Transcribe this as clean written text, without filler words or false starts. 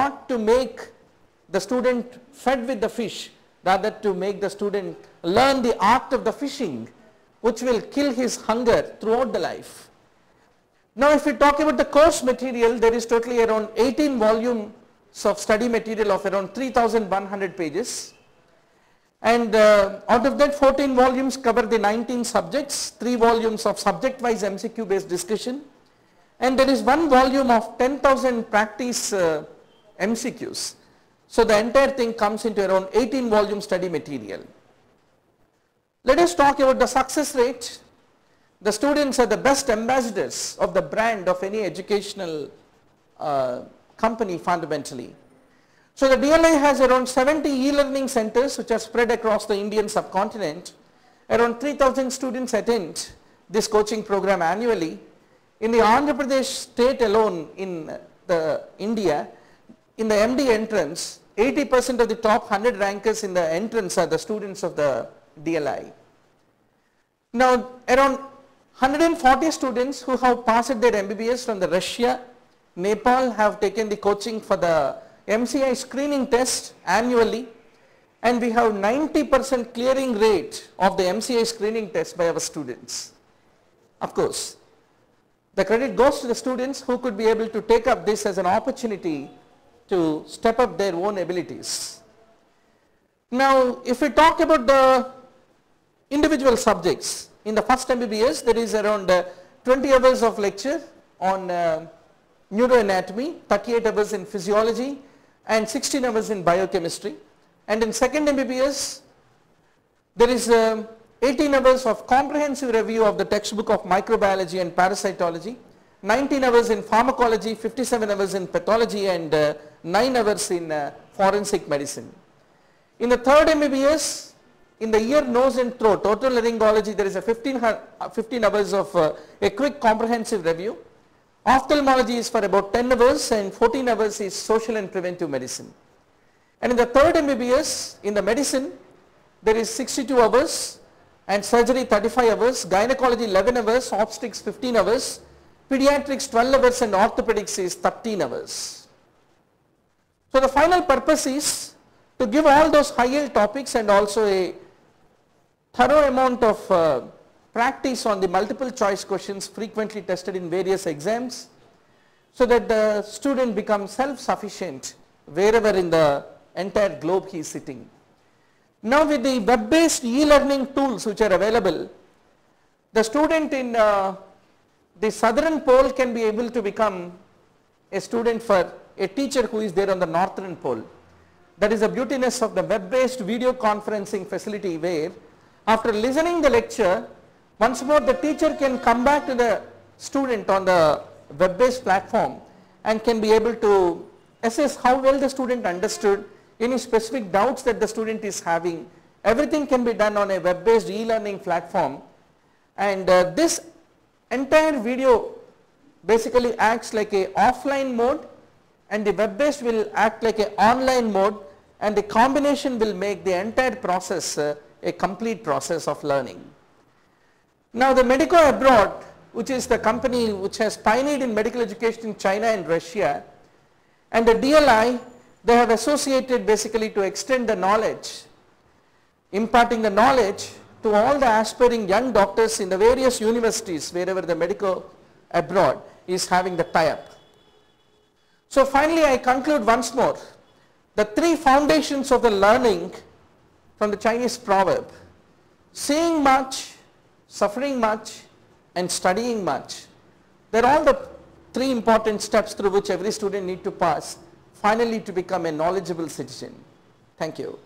not to make the student fed with the fish, rather to make the student learn the art of the fishing, which will kill his hunger throughout the life. Now if we talk about the course material, there is totally around 18 volumes of study material of around 3,100 pages. And out of that 14 volumes cover the 19 subjects, 3 volumes of subject wise MCQ based discussion, and there is 1 volume of 10,000 practice MCQs. So the entire thing comes into around 18 volume study material. Let us talk about the success rate. The students are the best ambassadors of the brand of any educational company fundamentally. So the DLI has around 70 e-learning centers which are spread across the Indian subcontinent. Around 3,000 students attend this coaching program annually. In the Andhra Pradesh state alone in India, in the MD entrance, 80% of the top 100 rankers in the entrance are the students of the DLI. Now around 140 students who have passed their MBBS from the Russia, Nepal have taken the coaching for the MCI screening test annually, and we have 90% clearing rate of the MCI screening test by our students. Of course, the credit goes to the students who could be able to take up this as an opportunity to step up their own abilities. Now if we talk about the individual subjects, in the first MBBS there is around 20 hours of lecture on neuroanatomy, 38 hours in physiology and 16 hours in biochemistry, and in second MBBS there is 18 hours of comprehensive review of the textbook of microbiology and parasitology, 19 hours in pharmacology, 57 hours in pathology and 9 hours in forensic medicine. In the third MBBS, in the ear, nose and throat, otolaryngology, there is a 15 hours of a quick comprehensive review. Ophthalmology is for about 10 hours and 14 hours is social and preventive medicine. And in the third MBBS, in the medicine, there is 62 hours and surgery 35 hours, gynecology 11 hours, obstetrics 15 hours, pediatrics 12 hours and orthopedics is 13 hours. So the final purpose is to give all those high yield topics and also a thorough amount of practice on the multiple choice questions frequently tested in various exams, so that the student becomes self-sufficient wherever in the entire globe he is sitting. Now with the web-based e-learning tools which are available, the student in the southern pole can be able to become a student for a teacher who is there on the northern pole. That is the beautiness of the web-based video conferencing facility, where after listening the lecture, once more the teacher can come back to the student on the web-based platform and can be able to assess how well the student understood, any specific doubts that the student is having. Everything can be done on a web-based e-learning platform, and this entire video basically acts like a offline mode and the web-based will act like a online mode, and the combination will make the entire process a complete process of learning. Now the Medico Abroad, which is the company which has pioneered in medical education in China and Russia, and the DLI, they have associated basically to extend the knowledge, imparting the knowledge to all the aspiring young doctors in the various universities wherever the Medico Abroad is having the tie-up. So finally I conclude once more, the 3 foundations of the learning from the Chinese proverb: seeing much, suffering much and studying much. They are all the 3 important steps through which every student needs to pass finally to become a knowledgeable citizen. Thank you.